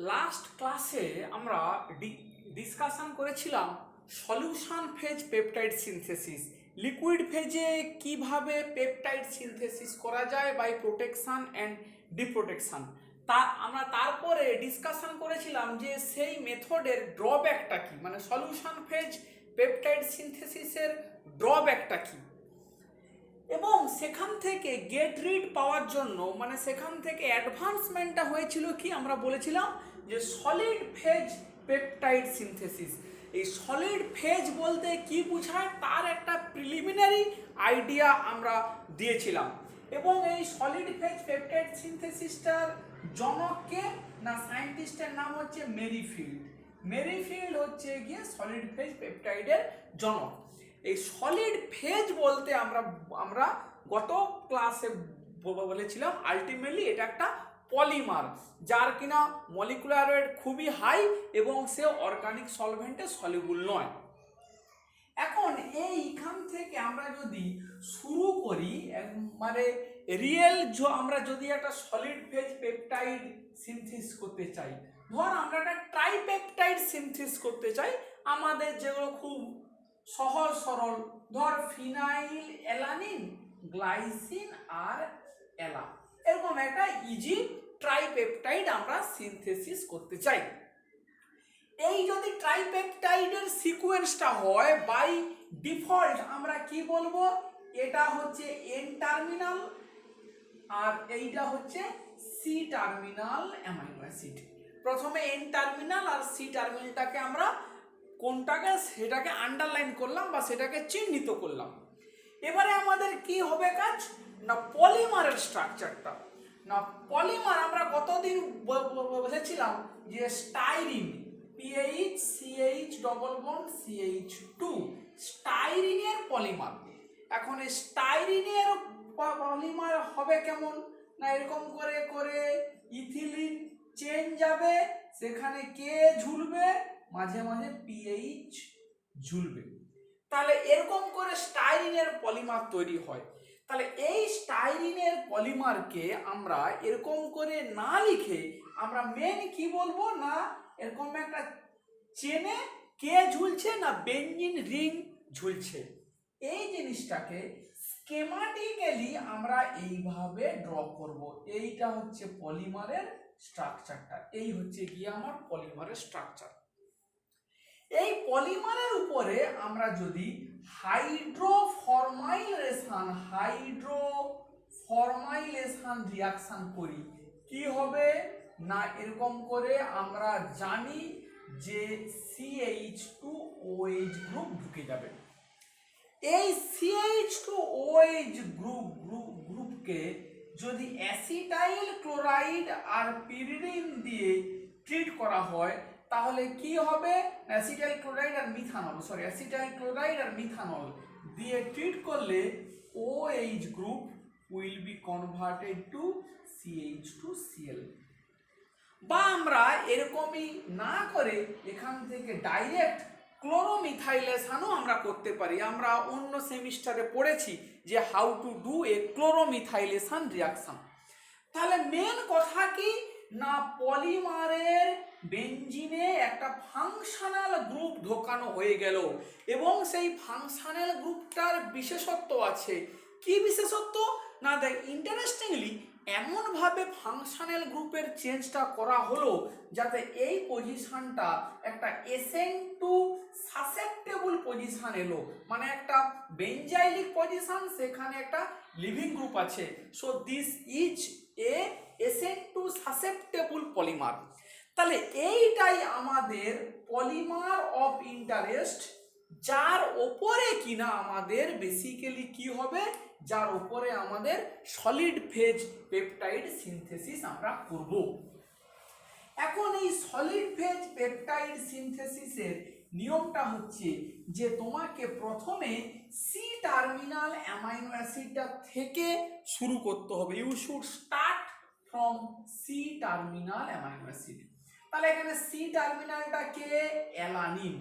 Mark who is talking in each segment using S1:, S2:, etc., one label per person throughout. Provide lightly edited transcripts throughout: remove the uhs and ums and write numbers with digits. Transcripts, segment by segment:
S1: Last ক্লাসে আমরা discussion করেছিলাম solution phase peptide synthesis. Liquid ফেজে কিভাবে পেপটাইড সিনথেসিস করা যায় বাই প্রোটেকশন অ্যান্ড ডিপ্রোটেকশন। আমরা তারপরে ডিসকাশন করেছিলাম যে সেই মেথডের ড্রব্যাকটা কি, মানে সলিউশন ফেজ পেপটাইড সিনথেসিসের ড্রব্যাকটা কি, এবং সেখান থেকে গেট রিড পাওয়ার জন্য মানে সেখান থেকে অ্যাডভান্সমেন্টটা হয়েছিল কি আমরা বলেছিলাম যে সলিড ফেজ পেপটাইড সিনথেসিস। এই সলিড ফেজ বলতে কি বোঝায় তার একটা প্রিলিমিনারি আইডিয়া আমরা দিয়েছিলাম, এবং এই সলিড ফেজ পেপটাইড সিনথেসিসটার জনককে না সায়েন্টিস্টের নাম হচ্ছে মেরিফিল্ড। মেরিফিল্ড হচ্ছে গিয়ে সলিড ফেজ পেপটাইডের জনক। এই সলিড ফেজ বলতে আমরা গত ক্লাসে বলেছিলাম আলটিমেটলি এটা একটা পলিমার যার কিনা মলিকুলার ওয়েট খুবই হাই এবং সে অর্গানিক সলভেন্টে সলিউবল নয়। এখন এইখান থেকে আমরা যদি শুরু করি মানে রিয়েল আমরা যদি একটা সলিড ফেজ পেপটাইড সিনথেসিস করতে চাই, ধর আমরা একটা ট্রাইপেপটাইড সিনথেসিস করতে চাই, আমাদের যেগুলো খুব সহজ সরল, ধর ফিনাইল অ্যালানিন গ্লাইসিন আর অ্যালা, এরকম একটা ইজি ট্রাইপেপটাইড আমরা সিনথেসিস করতে চাই। এই যদি ট্রাইপেপটাইডের সিকোয়েন্সটা হয় বাই ডিফল্ট আমরা কি বলবো, এটা হচ্ছে এন টার্মিনাল আর এইটা হচ্ছে সি টার্মিনাল অ্যামাইনো অ্যাসিড। প্রথমে এন টার্মিনাল আর সি টার্মিনালটাকে আমরা কোনটাকে সেটাকে আন্ডারলাইন করলাম বা সেটাকে চিহ্নিত করলাম। এবারে আমাদের কি হবে কাজ না, পলিমারের স্ট্রাকচারটা। না পলিমার আমরা কতদিন বলেছিলাম যে styrene PH CH double bond CH two, স্টাইরিনের পলিমার। এখন এই স্টাইরিনের পলিমার হবে কেমন না, এরকম করে করে ইথিলিন চেন যাবে, সেখানে কে ঝুলবে, মাঝে মাঝে পিএইচ ঝুলবে, তাহলে এরকম করে স্টাইরিনের পলিমার তৈরি হয়। তাহলে এই স্টাইরিনের পলিমারকে আমরা এরকম করে না লিখে আমরা মেন কি বলবো না, এরকম একটা চেনে কে ঝুলছে না বেঞ্জিন রিং ঝুলছে। এই জিনিসটাকে স্কেমাটিক্যালি আমরা এইভাবে ড্র করব। এইটা হচ্ছে পলিমারের স্ট্রাকচারটা, এই হচ্ছে গিয়ে আমার পলিমারের স্ট্রাকচার। এই পলিমারের উপরে আমরা যদি হাইড্রোফরমাইলেশন রিঅ্যাকশন করি কি হবে না, এরকম করে আমরা জানি যে CH2OH গ্রুপ ঢুকে যাবে। এই CH2OH গ্রুপকে যদি অ্যাসিটাইল ক্লোরাইড আর পিরিডিন দিয়ে ট্রিট করা হয় তাহলে কি হবে, অ্যাসিটাইল ক্লোরাইড আর মিথানল দিয়ে ট্রিট করলে OH group will be converted to CH2Cl। বা আমরা এরকমই না করে এখান থেকে ডাইরেক্ট ক্লোরোমিথাইলেশনও আমরা করতে পারি। আমরা অন্য সেমিস্টারে পড়েছি যে how to do a chloromethylation reaction. তাহলে মেন কথা কি না, পলিমারের বেঞ্জিনে একটা ফাংশনাল গ্রুপ ঢোকানো হয়ে গেল, এবং সেই ফাংশনাল গ্রুপটার বিশেষত্ব আছে। কি বিশেষত্ব না, দেখ ইন্টারেস্টিংলি এমনভাবে ফাংশনাল গ্রুপের চেঞ্জটা করা হলো যাতে এই পজিশনটা একটা এসেন্ট টু সাসেপ্টেবল পজিশন এলো, মানে একটা বেঞ্জাইলিক পজিশন, সেখানে একটা লিভিং গ্রুপ আছে। So this is a ascent to susceptible polymer. তাহলে এইটাই আমাদের পলিমার অফ ইন্টারেস্ট, যার ওপরে কিনা আমাদের বেসিক্যালি কি হবে, যার উপরে আমাদের সলিড ফেজ পেপটাইড সিনথেসিস আমরা করব। এখন এই সলিড ফেজ পেপটাইড সিনথেসিসের নিয়মটা হচ্ছে যে তোমাকে প্রথমে সি টার্মিনাল অ্যামাইনো অ্যাসিডটা থেকে শুরু করতে হবে। You should start from C terminal amino acid. তাহলে এখানে সি টার্মিনালটা কে, অ্যালানিন।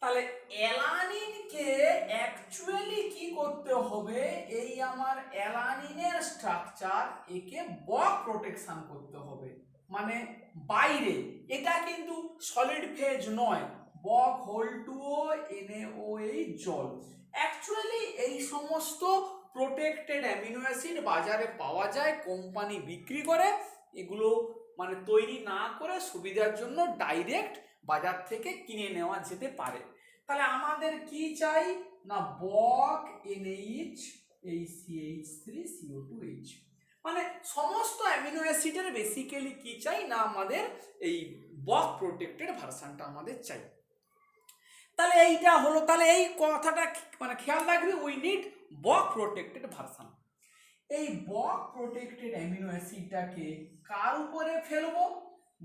S1: তাহলে অ্যালানিনকে অ্যাকচুয়ালি কি করতে হবে, এই আমার অ্যালানিনের স্ট্রাকচার একে বক প্রোটেকশন করতে হবে। মানে বাইরে, এটা কিন্তু সলিড ফেজ নয়, বক হোল টু NaOH জল। অ্যাকচুয়ালি এই সমস্ত প্রোটেক্টেড অ্যামিনো অ্যাসিড বাজারে পাওয়া যায়, কোম্পানি বিক্রি করে, এগুলো মানে তৈরি না করে সুবিধার জন্য ডাইরেক্ট বাজার থেকে কিনে নেওয়া যেতে পারে। তাহলে আমাদের কি চাই না বক NaH CH3CO2H, মানে সমস্ত অ্যামিনো অ্যাসিডের বেসিক্যালি কি চাই না আমাদের এই বক প্রোটেক্টেড ভার্সনটা আমাদের চাই। তাহলে এইটা হলো, তাহলে এই কথাটা মানে খেয়াল রাখবি, উই নিড বক প্রোটেক্টেড ভার্সন। এই বক প্রোটেক্টেড অ্যামিনো অ্যাসিডটাকে কার উপরে ফেলবো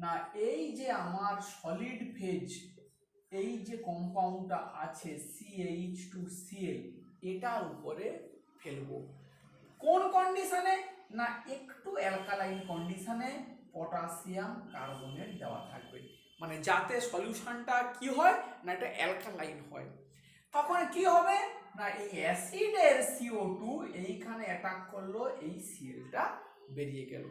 S1: না এই যে আমার সলিড ফেজ এই যে কম্পাউন্ডটা আছে CH2Cl এটার উপরে ফেলবো। কোন কন্ডিশনে না একটু অ্যালকালাইন কন্ডিশনে পটাশিয়াম কার্বনেট দেওয়া থাকবে, মানে যাতে সলিউশনটা কি হয় না এটা অ্যালকালাইন হয়। তখন কি হবে না এই অ্যাসিডের CO2 এইখানে অ্যাটাক করলো, এই Clটা বেরিয়ে গেল।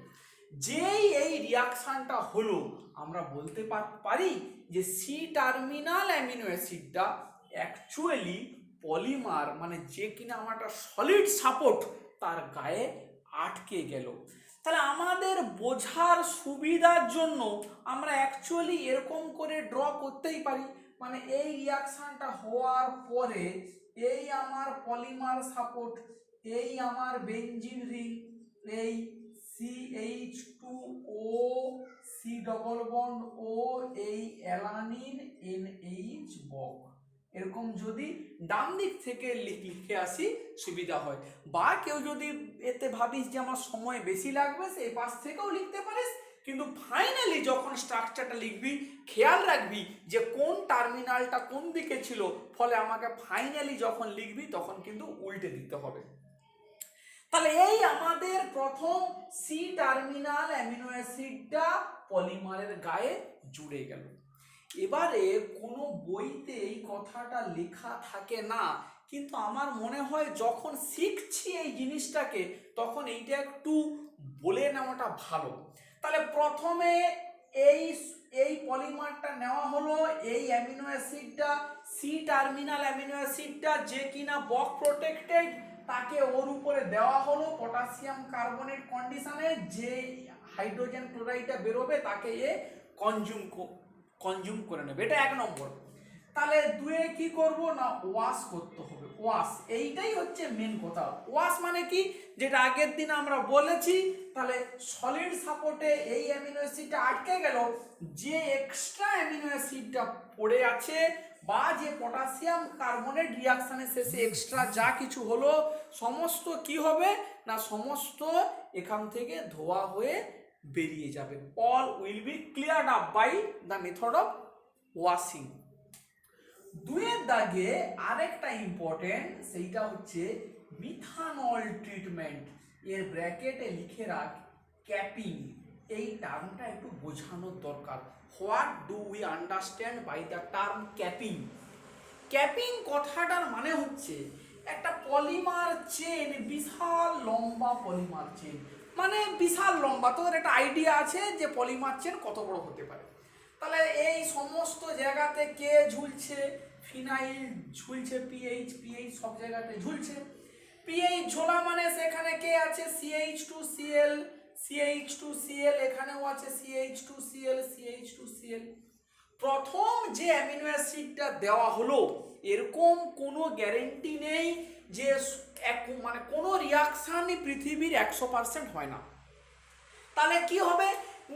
S1: যেই এই রিয়াকশনটা হলো আমরা বলতে পারি যে সি টার্মিনাল অ্যামিনো অ্যাসিডটা অ্যাকচুয়ালি পলিমার, মানে যে কিনা আমার একটা সলিড সাপোর্ট তার গায়ে আটকে গেল। তাহলে আমাদের বোঝার সুবিধার জন্য আমরা অ্যাকচুয়ালি এরকম করে ড্র করতেই পারি, মানে এই রিয়াকশনটা হওয়ার পরে এই আমার পলিমার সাপোর্ট, এই আমার বেনজিন রিং, এই CH2O C ডবল বন্ড ও এই অ্যালানিন NH বক, এরকম যদি ডান দিক থেকে লিখে আসি সুবিধা হয়। বা কেউ যদি এতে ভাবিস যে আমার সময় বেশি লাগবে সেই পাশ থেকেও লিখতে পারিস, কিন্তু ফাইনালি যখন স্ট্রাকচারটা লিখবি খেয়াল রাখবি যে কোন টার্মিনালটা কোন দিকে ছিল, ফলে আমাকে ফাইনালি যখন লিখবি তখন কিন্তু উল্টে দিতে হবে। তাহলে এই আমাদের প্রথম সি টার্মিনাল অ্যামিনো অ্যাসিডটা পলিমারের গায়ে জুড়ে গেল। এবারে কোনো বইতে এই কথাটা লেখা থাকে না, কিন্তু আমার মনে হয় যখন শিখছি এই জিনিসটাকে তখন এইটা একটু বলে নেওয়াটা ভালো। তাহলে প্রথমে এই পলিমারটা নেওয়া হলো, এই অ্যামিনো অ্যাসিডটা সি টার্মিনাল অ্যামিনো অ্যাসিডটা যে কিনা বক প্রোটেক্টেড, তাকে ওর উপরে দেওয়া হলো পটাশিয়াম কার্বনেট কন্ডিশনে, যে হাইড্রোজেন ক্লোরাইডটা বেরোবে তাকে এ কনজিউম করে নেবে, এটা 1 নম্বর। তাহলে দুয়ে কি করব না ওয়াশ করতে হবে, ওয়াশ, এইটাই হচ্ছে মেন কথা। ওয়াশ মানে কি, যেটা আগের দিন আমরা বলেছি, তাহলে সলিড সাপোর্টে এই অ্যামিনো অ্যাসিডটা আটকে গেল, যে এক্সট্রা অ্যামিনো অ্যাসিডটা পড়ে আছে বা যে পটাশিয়াম কার্বনেট রিয়াকশনের শেষে এক্সট্রা যা কিছু হলো সমস্ত কি হবে না সমস্ত এখান থেকে ধোয়া হয়ে বেরিয়ে যাবে। All will be cleared up by the method of washing. দুয়ের দাগে আরেকটা ইম্পর্টেন্ট, সেইটা হচ্ছে মিথানল ট্রিটমেন্ট। এর ব্র্যাকেটে লিখে রাখ ক্যাপিং, এই টার্মটা একটু বোঝানোর দরকার। What do we understand by the term capping? Capping কথাটার মানে হচ্ছে একটা পলিমার চেন, বিশাল লম্বা পলিমার চেন, মানে বিশাল লম্বা, তোর একটা আইডিয়া আছে যে পলিমার চেন কত বড় হতে পারে। তাহলে এই সমস্ত জায়গাতে কে ঝুলছে, ফিনাইল ঝুলছে, পিএইচ সব জায়গাতে ঝুলছে। পিএইচ ঝোলা মানে সেখানে কে আছে CH2Cl, এখানেও আছে CH2Cl। প্রথম যে অ্যামিনো অ্যাসিডটা দেওয়া হলো এরকম কোনো গ্যারেন্টি নেই যে মানে কোনো রিয়াকশানই পৃথিবীর 100% হয় না। তাহলে কি হবে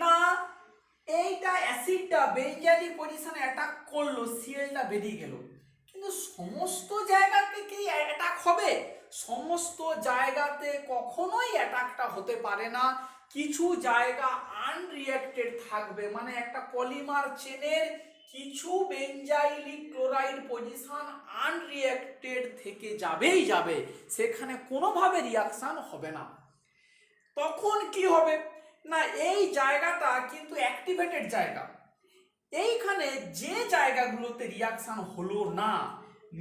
S1: না এইটা অ্যাসিডটা বেঞ্জালিক পজিশনে অ্যাটাক করলো, সিএলটা বেরিয়ে গেল, কিন্তু সমস্ত জায়গাতে কি অ্যাটাক হবে? সমস্ত জায়গাতে কখনোই অ্যাটাকটা হতে পারে না। কিছু জায়গা আনরিঅ্যাক্টেড থাকবে, মানে একটা পলিমার চেনের কিছু বেঞ্জাইলিক ক্লোরাইড পজিশন আনরিঅ্যাক্টেড থেকে যাবে, সেখানে কোনোভাবে রিয়াকশন হবে না। তখন কি হবে না এই জায়গাটা কিন্তু অ্যাক্টিভেটেড জায়গা, এইখানে যে জায়গাগুলোতে রিয়াকশন হলো না,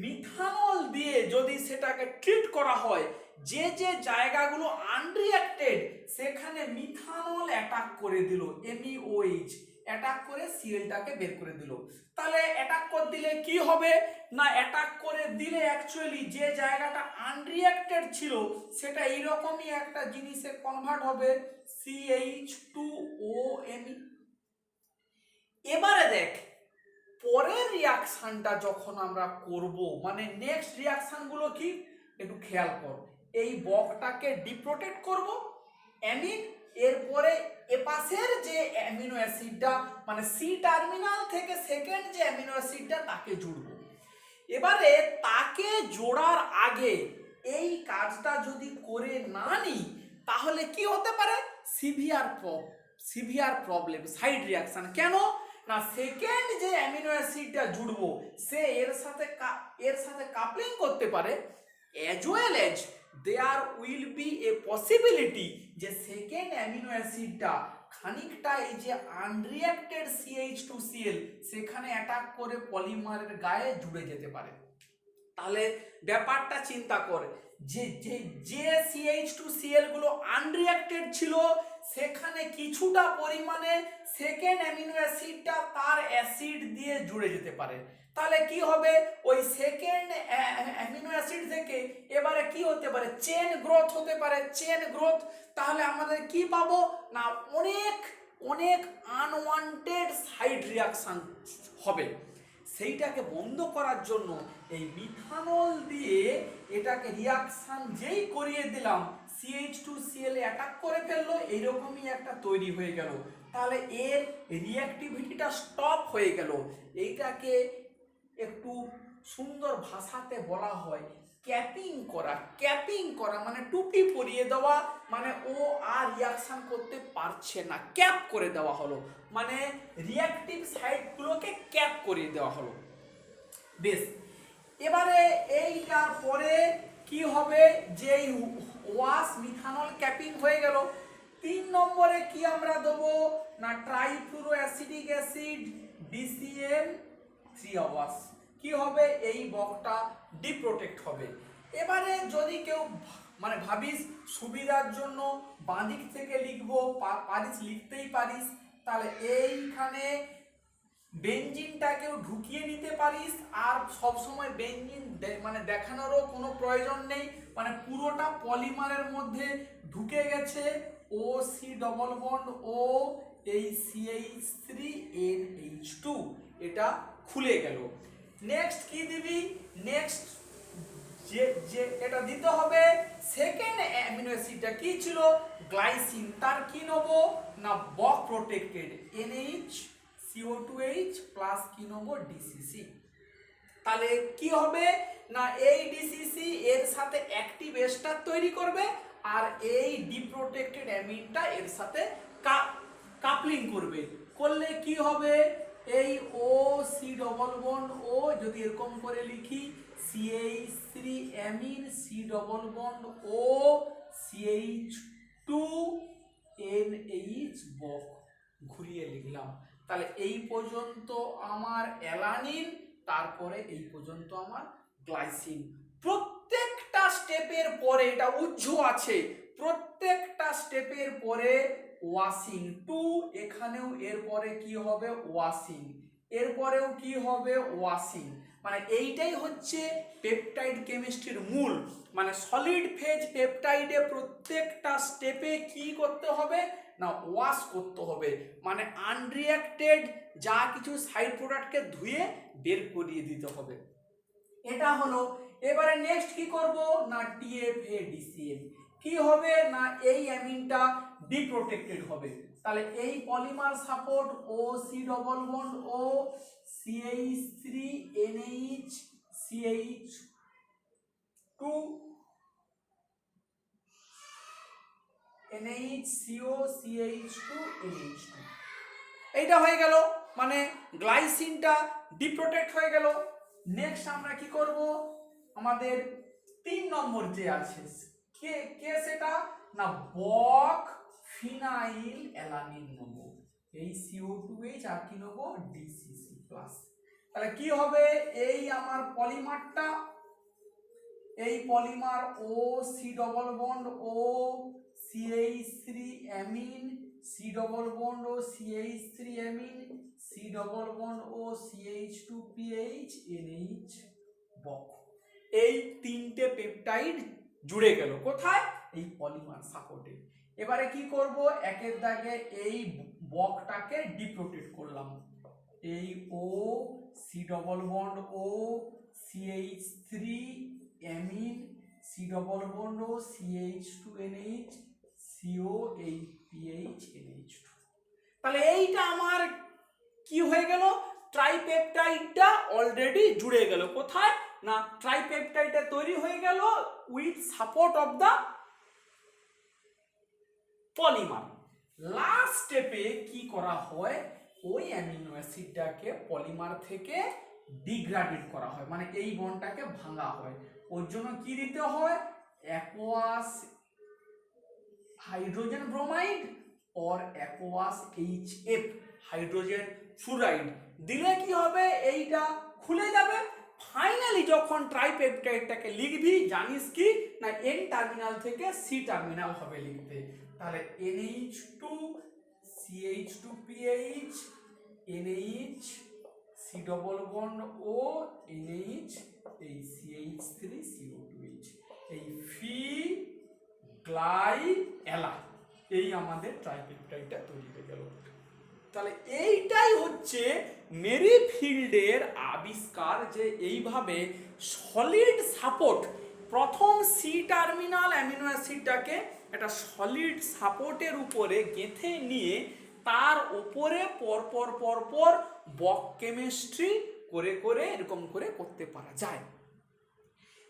S1: মিথানল দিয়ে যদি সেটাকে ট্রিট করা হয়, যে যে জায়গাগুলো আনরিঅ্যাক্টেড সেখানে মিথানল অ্যাটাক করে দিল, এমইওএইচ অ্যাটাক করে সিএলটাকে বের করে দিল। তাহলে অ্যাটাক করে দিলে কি হবে না, অ্যাটাক করে দিলে অ্যাকচুয়ালি যে জায়গাটা আনরিঅ্যাক্টেড ছিল সেটা এইরকমই একটা জিনিসে কনভার্ট হবে, CH2OMe। এবারে দেখ পরের রিয়াকশনটা যখন আমরা করব, মানে নেক্সট রিয়াকশনগুলো কি একটু খেয়াল কর। এই বকটাকে ডিপ্রোটেক্ট করব অ্যামিন, এরপরে এপাশের যে অ্যামিনো অ্যাসিডটা মানে সি টার্মিনাল থেকে সেকেন্ড যে অ্যামিনো অ্যাসিডটা তাকে জুড়ব। এবারে তাকে জোড়ার আগে এই কাজটা যদি করে না নিই তাহলে কি হতে পারে, সিভিয়ার প্রবলেম, সাইড রিয়াকশন। কেন না, সেকেন্ড যে অ্যামিনো অ্যাসিডটা জুড়বো সে এর সাথে কাপলিং করতে পারে, as well as there will be a possibility যে সেকেন্ড অ্যামিনো অ্যাসিডটা খানিকটা এই যে আনরিঅ্যাক্টেড CH2Cl সেখানে অ্যাটাক করে পলিমারের গায়ে জুড়ে যেতে পারে। তাহলে ব্যাপারটা চিন্তা কর, যে যে CH2Cl গুলো আনরিঅ্যাক্টেড ছিল সেখানে কিছুটা পরিমাণে সেকেন্ড অ্যামিনো অ্যাসিডটা তার অ্যাসিড দিয়ে জুড়ে যেতে পারে। তাহলে কি হবে, ওই সেকেন্ড অ্যামিনো অ্যাসিড থেকে এবারে কি হতে পারে, চেন গ্রোথ হতে পারে, চেন গ্রোথ। তাহলে আমাদের কি পাবো না, অনেক অনেক আনওয়ান্টেড সাইড রিয়াকশন হবে। সেইটাকে বন্ধ করার জন্য এই মিথানল দিয়ে এটাকে রিয়াকশন যেই করিয়ে দিলাম, CH2Cl অ্যাটাক করে ফেললো, এইরকমই একটা তৈরি হয়ে গেল। তাহলে এর রিঅ্যাক্টিভিটিটা স্টপ হয়ে গেল। এইটাকে একটু সুন্দর ভাষাতে বলা হয় ক্যাপিং করা। ক্যাপিং করা মানে টুপি পরিয়ে দেওয়া, মানে ও আর রিয়াকশন করতে পারছে না, ক্যাপ করে দেওয়া হলো, মানে রিঅ্যাক্টিভ সাইটগুলোকে ক্যাপ করিয়ে দেওয়া হলো। বেশ, এবারে এইটার পরে কি হবে, যে ওয়াশ মিথানল ক্যাপিং হয়ে গেল। 3 নম্বরে কি আমরা দেবো না, ট্রাইফ্লুরো অ্যাসিডিক অ্যাসিড DCN3 ওয়াশ। কি হবে, এই বকটা ডিপ্রোটেক্ট হবে। এবারে যদি কেউ মানে ভাবিস সুবিধার জন্য বাঁদিক থেকে লিখবো, পারিস, লিখতেই পারিস, তাহলে এইখানে বেঞ্জিনটাকেও ঢুকিয়ে নিতে পারিস। আর সব সময় বেঞ্জিন মানে দেখানোরও কোনো প্রয়োজন নেই, মানে পুরোটা পলিমারের মধ্যে ঢুকে গেছে, OC ডবল বন্ড ও এই CH3NH2 এটা খুলে গেল। নেক্সট কি দিবি, নেক্সট যে এটা দিতে হবে, সেকেন্ড অ্যামিনো অ্যাসিডটা কি ছিল, গ্লাইসিন, তার কি নেব না বক প্রোটেক্টেড NH CO2H প্লাস কি নেব DCC। তাহলে কি হবে না, এই DCC এর সাথে অ্যাক্টিভ এস্টার তৈরি করবে আর এই ডিপ্রোটেক্টেড অ্যামিনটা এর সাথে কাপলিং করবে। করলে কি হবে, এই OC ডবল বন্ড ও যদি এরকম করে লিখি CH3 amine C double bond O CH2NH Boc ঘুরিয়ে লিখলাম। তাহলে এই পর্যন্ত আমার অ্যালানিন, তারপরে এই পর্যন্ত আমার গ্লাইসিন। প্রত্যেকটা স্টেপের পরে এটা উজ্জ আছে, প্রত্যেকটা স্টেপের পরে ওয়াশিং টু, এখানেও এরপরে কি হবে ওয়াশিং, এরপরেও কি হবে ওয়াশিং। মানে এইটাই হচ্ছে পেপটাইড কেমিস্ট্রির মূল, মানে সলিড ফেজ পেপটাইডে প্রত্যেকটা স্টেপে কি করতে হবে না ওয়াশ করতে হবে, মানে আনরিঅ্যাক্টেড যা কিছু সাইড প্রোডাক্টকে ধুয়ে বের করিয়ে দিতে হবে। এটা হলো। এবারে নেক্সট কি করব না TFADCL কি হবে না এই অ্যামিনটা ডিপ্রোটেক্টেড হবে। তাহলে এই polymer support OC double bond O CH3NH CH2 NHCO CH2 NH2 এইটা হয়ে গেল, মানে গ্লাইসিনটা ডিপ্রোটেক্ট হয়ে গেল। নেক্সট আমরা কি করব, আমাদের 3 নম্বর যে আছে কে কে সেটা না বক ফিনাইল অ্যালানিন নেব, এই CO2H আর কি নেব DCC প্লাস। তাহলে কি হবে, এই আমার পলিমারটা এই polymer O C double bond O CH3 amine C double bond O CH3 amine C double bond O CH2PH NH বক। এই তিনটে পেপটাইড জুড়ে গেল কোথায়? এই পলিমার সাপোর্টে। এবারে কি করব, একের দাগে এই বকটাকে ডিপ্রোটেট করলাম। এই O C double bond O CH3 amine C double bond O CH2NH CO এই PH NH2। তাহলে এইটা আমার কি হয়ে গেল, ট্রাইপেপটাইডটা অলরেডি জুড়ে গেল কোথায় না, ট্রাইপেপটাইডটা তৈরি হয়ে গেল with support of the polymer. Last স্টেপে কি করা হয়, ওই অ্যামিনো অ্যাসিডটাকে পলিমার থেকে ডিগ্রেডেড করা হয়, মানে এই বন্ডটাকে ভাঙা হয়। ওর জন্য কি দিতে হয়, অ্যাকোয়াস হাইড্রোজেন ব্রোমাইড और অ্যাকোয়াস HF হাইড্রোজেন ফ্লুরাইড দিলে কি হবে, এইটা খুলে যাবে। ফাইনালি যখন ট্রাইপেপটাইডটাকে লিখবি জানিস কি না, N টার্মিনাল থেকে C টার্মিনাল হবে লিখতে। তাহলে NH2 CH2PH NH C double bond O NH এই CH3 CO2H এই ফি গ্লাই এলা, এই আমাদের ট্রাইপেপটাইডটা তৈরি হয়ে গেল। তাহলে এইটাই হচ্ছে মেরিফিল্ডের আবিষ্কার, যে এইভাবে সলিড সাপোর্ট, প্রথম সি টার্মিনাল অ্যামিনো অ্যাসিডটাকে একটা সলিড সাপোর্টের উপরে গেঁথে নিয়ে তার উপরে পরপর পরপর বক কেমিস্ট্রি করে করে এরকম করে করতে পারা যায়।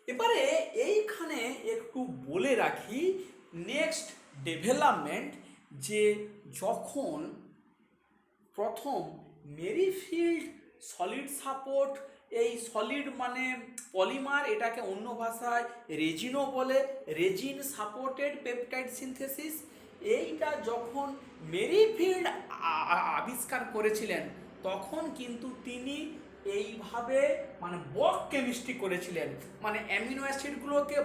S1: এবারে এইখানে একটু বলে রাখি নেক্সট ডেভেলপমেন্ট, যে যখন প্রথম মেরিফিল্ড সলিড সাপোর্ট, এই সলিড মানে পলিমার, এটাকে অন্য ভাষায় রেজিনও বলে, রেজিন সাপোর্টেড পেপটাইড সিনথেসিস, এইটা যখন মেরিফিল্ড আবিষ্কার করেছিলেন তখন কিন্তু তিনি এইভাবে মানে বক কেমিস্ট্রি করেছিলেন, মানে অ্যামিনো অ্যাসিডগুলোকে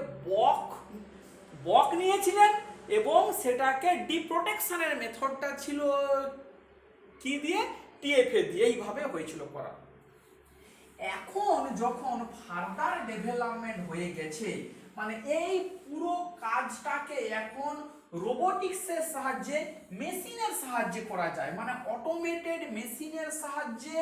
S1: বক নিয়েছিলেন এবং সেটাকে ডিপ্রোটেকশনের মেথডটা ছিল কি দিয়ে, TFA দিয়ে, এইভাবে হয়েছিল করা। এখন যখন ফার্দার ডেভেলপমেন্ট হয়ে গেছে, মানে এই পুরো কাজটাকে এখন রোবোটিক্সের সাহায্যে, মেশিনের সাহায্যে করা যায়, মানে অটোমেটেড মেশিনের সাহায্যে,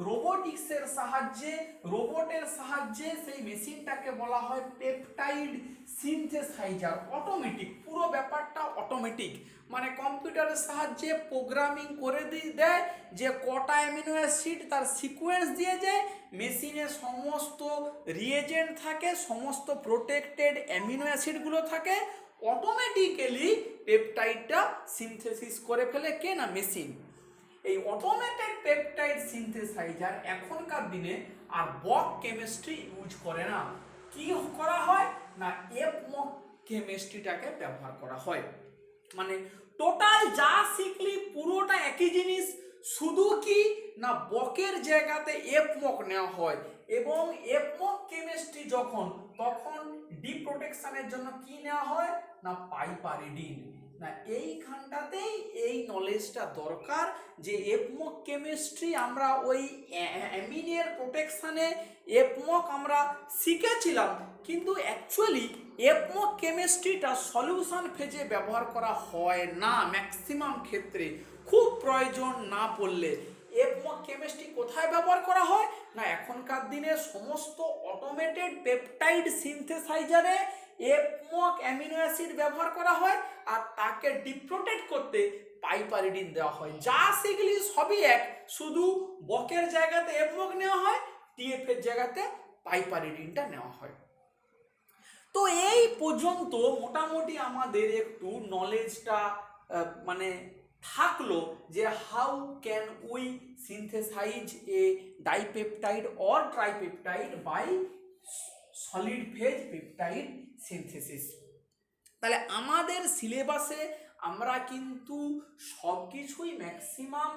S1: রোবোটিক্সের সাহায্যে, রোবটের সাহায্যে সেই মেশিনটাকে বলা হয় পেপটাইড সিনথেসাইজার। অটোমেটিক, পুরো ব্যাপারটা অটোমেটিক, মানে কম্পিউটারের সাহায্যে প্রোগ্রামিং করে দেয় যে কটা অ্যামিনো অ্যাসিড তার সিকোয়েন্স দিয়ে যায়, মেশিনে সমস্ত রিয়েজেন্ট থাকে, সমস্ত প্রোটেক্টেড অ্যামিনো অ্যাসিডগুলো থাকে, অটোমেটিক্যালি পেপটাইডটা সিনথেসিস করে ফেলে কে না, মেশিন। এই অটোমেটেড পেপটাইড সিনথেসাইজার এখনকার দিনে আর বক কেমিস্ট্রি ইউজ করে না, কি করা হয় না এফমক কেমিস্ট্রিটাকে ব্যবহার করা হয়। মানে টোটাল যা শিখলি পুরোটা একই জিনিস, শুধু কি না বকের জায়গাতে এফমক নেওয়া হয়, এবং এফমক কেমিস্ট্রি যখন তখন ডিপ্রোটেকশনের জন্য কি নেওয়া হয় না পাইপারিডিন। না এইখানটাতেই এই নলেজটা দরকার, যে এফমক কেমিস্ট্রি আমরা ওই অ্যামিনের প্রোটেকশনে এফমক আমরা শিখেছিলাম, কিন্তু অ্যাকচুয়ালি এফমক কেমিস্ট্রিটা সলিউশন ফেজে ব্যবহার করা হয় না ম্যাক্সিমাম ক্ষেত্রে, খুব প্রয়োজন না পড়লে। এফমক কেমিস্ট্রি কোথায় ব্যবহার করা হয় না এখনকার দিনে সমস্ত অটোমেটেড পেপটাইড সিনথেসাইজারে এফমক অ্যামিনো অ্যাসিড ব্যবহার করা হয়, আর তাকে ডিপ্রোটেক্ট করতে পাইপারিডিন দেওয়া হয়। যা সেগুলি সবই এক, শুধু বকের জায়গাতে এফমক নেওয়া হয়, TF এর জায়গাতে পাইপারিডিনটা নেওয়া হয়। তো এই পর্যন্ত মোটামুটি আমাদের একটু নলেজটা মানে থাকলো, যে how can we synthesise a dipeptide or tripeptide by solid phase peptide synthesis. তাহলে আমাদের সিলেবাসে আমরা কিন্তু সব কিছুই ম্যাক্সিমাম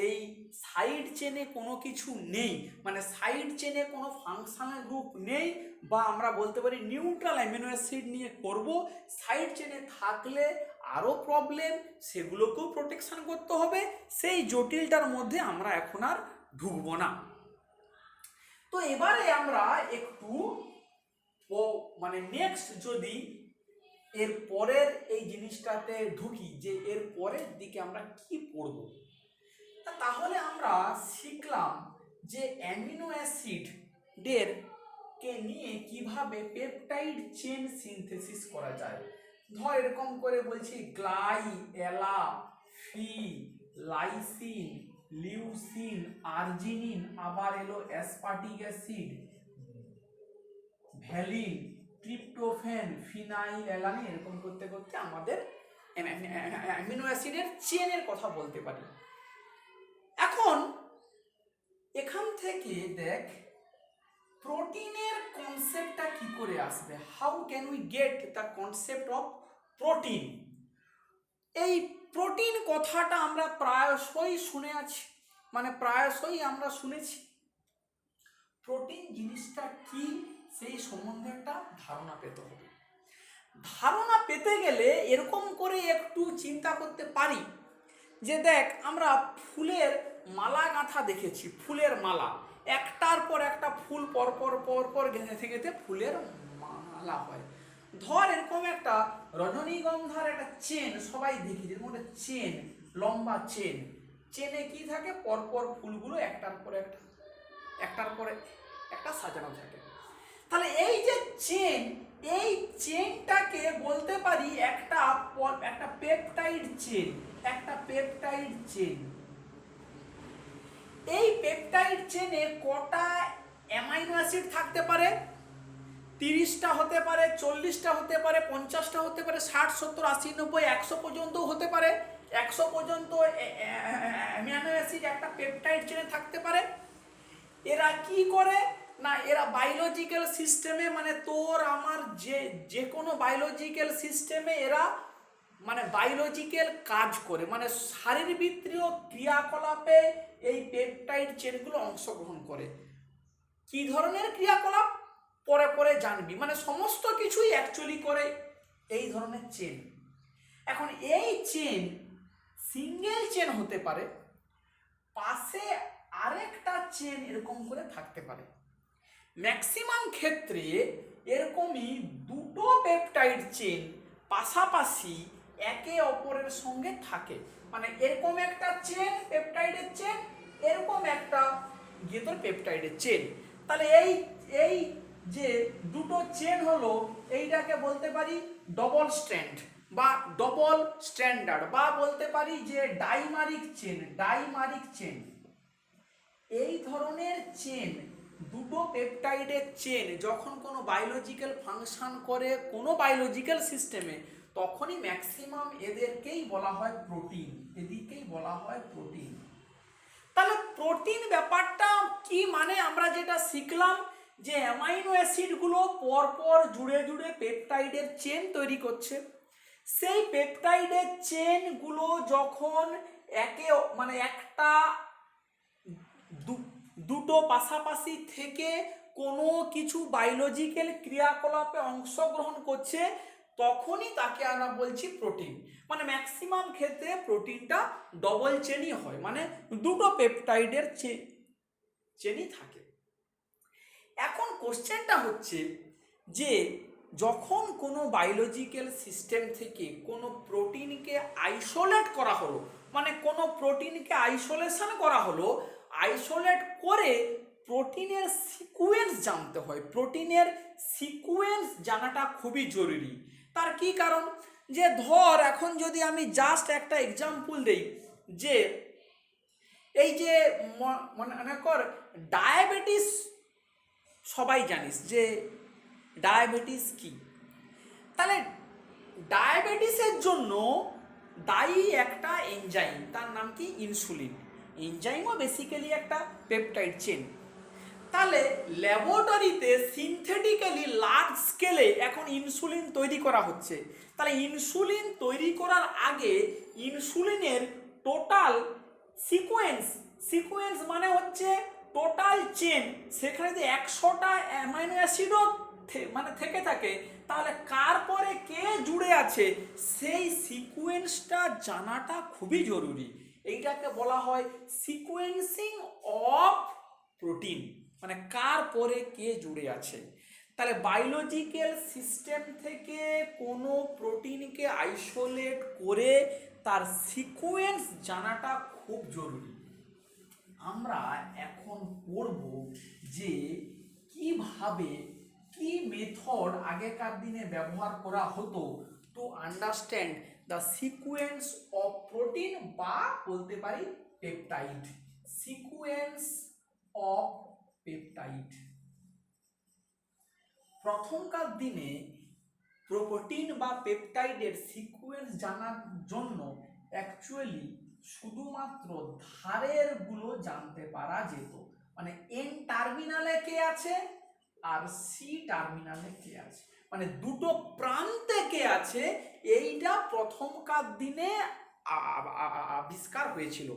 S1: এই সাইড চেনে কোনো কিছু নেই, মানে সাইড চেনে কোনো ফাংশনাল গ্রুপ নেই, বা আমরা বলতে পারি নিউট্রাল অ্যামিনো অ্যাসিড নিয়ে করব। সাইড চেনে থাকলে আরও প্রবলেম, সেগুলোকেও প্রোটেকশন করতে হবে, সেই জটিলটার মধ্যে আমরা এখন আর ঢুকবো না। তো এবারে আমরা একটু মানে নেক্সট যদি এর পরের এই জিনিসটাতে ঢুকি, যে এর পরের দিকে আমরা কি পড়ব, তাহলে আমরা শিখলাম যে অ্যামিনো অ্যাসিডের কে নিয়ে কিভাবে পেপটাইড চেন সিনথেসিস করা যায়। ধর এরকম করে বলছি গ্লাই, এলা, ফি, লাইসিন, লিউসিন, আর্জিনিন, আবার এলো aspartic acid, valine, tryptophan, phenyl alanine, এরকম করতে করতে আমাদের অ্যামিনো অ্যাসিডের চেনের কথা বলতে পারি। এখন এখান থেকে দেখ প্রোটিনের কনসেপ্টটা কি করে আসবে, how can we get the concept of protein. এই প্রোটিন কথাটা আমরা প্রায়শই শুনে আছি, মানে প্রায়শই আমরা শুনেছি। প্রোটিন জিনিসটা কি সেই সম্বন্ধে একটা ধারণা পেতে হবে। ধারণা পেতে গেলে এরকম করে একটু চিন্তা করতে পারি যে দেখ আমরা ফুলের মালা গাঁথা দেখেছি, ফুলের মালা, একটার পর একটা ফুল পরপর পরপর গেঁথে গেঁথে ফুলের মালা হয়। ধর এরকম একটা রজনীগন্ধার একটা চেন সবাই দেখি, যেরকম একটা চেন, লম্বা চেন, চেনে কি থাকে, পরপর ফুলগুলো একটার পর একটা সাজানো থাকে। তাহলে এই যে চেন, এই চেনটাকে বলতে পারি একটা পেপটাইড চেন, একটা পেপটাইড চেন। এই পেপটাইড চেনে কটা অ্যামাইনো অ্যাসিড থাকতে পারে? 30টা হতে পারে, 40টা হতে পারে, 50টা হতে পারে, 60, 70, 80, 90, 100 পর্যন্ত হতে পারে। 100 পর্যন্ত অ্যামিনো অ্যাসিড একটা পেপটাইড চেনে থাকতে পারে। এরা কি করে না, এরা বায়োলজিক্যাল সিস্টেমে, মানে তোর আমার যে কোনো বায়োলজিক্যাল সিস্টেমে এরা মানে বায়োলজিক্যাল কাজ করে, মানে শারীরবৃত্তীয় ক্রিয়াকলাপে এই পেপটাইড চেনগুলো অংশগ্রহণ করে। কি ধরনের ক্রিয়াকলাপ পরে পরে জানবি, মানে সমস্ত কিছুই অ্যাকচুয়ালি করে এই ধরনের চেন। এখন এই চেন সিঙ্গেল চেন হতে পারে, পাশে আরেকটা চেন এরকম করে থাকতে পারে। ম্যাক্সিমাম ক্ষেত্রে এরকমই দুটো পেপটাইড চেন পাশাপাশি একে অপরের সঙ্গে থাকে, মানে এরকম একটা চেন পেপটাইডের চেন, এরকম একটা তোর পেপটাইডের চেন। তাহলে এই যে দুটো চেন হলো, এইটাকে বলতে পারি ডবল স্ট্র্যান্ড বা ডবল স্ট্যান্ডার্ড, বা বলতে পারি যে ডাইমারিক চেন। এই ধরনের চেন, দুটো পেপটাইডের চেন যখন কোনো বায়োলজিক্যাল ফাংশন করে কোনো বায়োলজিক্যাল সিস্টেমে, তখনই ম্যাক্সিমাম এদেরকেই বলা হয় প্রোটিন, তাহলে প্রোটিন ব্যাপারটা কি, মানে আমরা যেটা শিখলাম যে অ্যামাইনো অ্যাসিডগুলো পরপর জুড়ে জুড়ে পেপটাইডের চেন তৈরি করছে। সেই পেপটাইডের চেনগুলো যখন মানে একটা দুটো পাশাপাশি থেকে কোনো কিছু বায়োলজিক্যাল ক্রিয়াকলাপে অংশগ্রহণ করছে, তখনই তাকে আমরা বলছি প্রোটিন। মানে ম্যাক্সিমাম ক্ষেত্রে প্রোটিনটা ডবল চেনই হয়, মানে দুটো পেপটাইডের চেনই থাকে। এখন কোশ্চেনটা হচ্ছে যে যখন কোনো বায়োলজিক্যাল সিস্টেম থেকে কোনো প্রোটিনকে আইসোলেট করা হলো, মানে কোনো প্রোটিনকে আইসোলেশন করা হলো, আইসোলেট করে প্রোটিনের সিকোয়েন্স জানতে হয়। প্রোটিনের সিকোয়েন্স জানাটা খুবই জরুরি। তার কি কারণ, যে ধর এখন যদি আমি জাস্ট একটা এক্সাম্পল দেই, যে এই যে মনে কর ডায়াবেটিস, সবাই জানিস যে ডায়াবেটিস কি। তাহলে ডায়াবেটিসের জন্য দায়ী একটা এনজাইম, তার নাম কি ইনসুলিন। এনজাইমও বেসিক্যালি একটা পেপটাইড চেন। তাহলে ল্যাবরেটরিতে সিনথেটিক্যালি লার্জ স্কেলে এখন ইনসুলিন তৈরি করা হচ্ছে। তাহলে ইনসুলিন তৈরি করার আগে ইনসুলিনের টোটাল সিকোয়েন্স মানে হচ্ছে টোটাল চেন, সেখানে যে 100টা অ্যামাইনো অ্যাসিডও মানে থেকে থাকে, তাহলে কার পরে কে জুড়ে আছে সেই সিকোয়েন্সটা জানাটা খুবই জরুরি। এইটাকে বলা হয় সিকোয়েন্সিং অফ প্রোটিন, মানে কার পরে কে জুড়ে আছে। তাহলে বায়োলজিক্যাল সিস্টেম থেকে কোনো প্রোটিনকে আইসোলেট করে তার সিকোয়েন্স জানাটা খুব জরুরি। আমরা এখন পড়ব যে কিভাবে কি মেথড আগেকার দিনে ব্যবহার করা হতো to understand the sequence of protein, বা বলতে পারি পেপটাইড, সিকোয়েন্স অফ পেপটাইড। প্রথমকার দিনে প্রোটিন বা পেপটাইডের সিকোয়েন্স জানার জন্য অ্যাকচুয়ালি শুধুমাত্র ধারের গুলো জানতে পারা যেত, মানে এন টার্মিনালে কে আছে আর সি টার্মিনালে কে আছে, মানে দুটো প্রান্তে কে আছে, এইটা প্রথমকার দিনে আবিষ্কার হয়েছিল।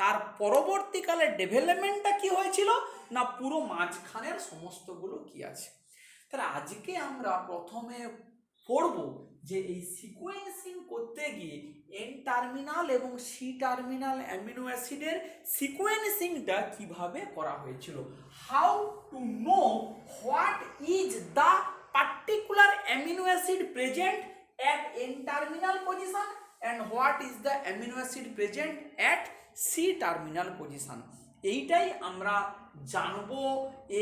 S1: তার পরবর্তীকালে ডেভেলপমেন্টটা কি হয়েছিল না পুরো মাঝখানের সমস্তগুলো কি আছে। তাহলে আজকে আমরা প্রথমে পড়ব যে এই সিকোয়েন্সিং করতে গিয়ে এন টার্মিনাল এবং সি টার্মিনাল অ্যামিনো অ্যাসিডের সিকোয়েন্সিংটা কিভাবে করা হয়েছিল। How to know what is the particular amino acid present at N terminal position and what is the amino acid present at C terminal position. এইটাই আমরা জানবো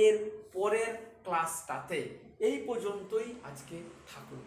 S1: এর পরের ক্লাসটাতে। এই পর্যন্তই আজকে থাকুন।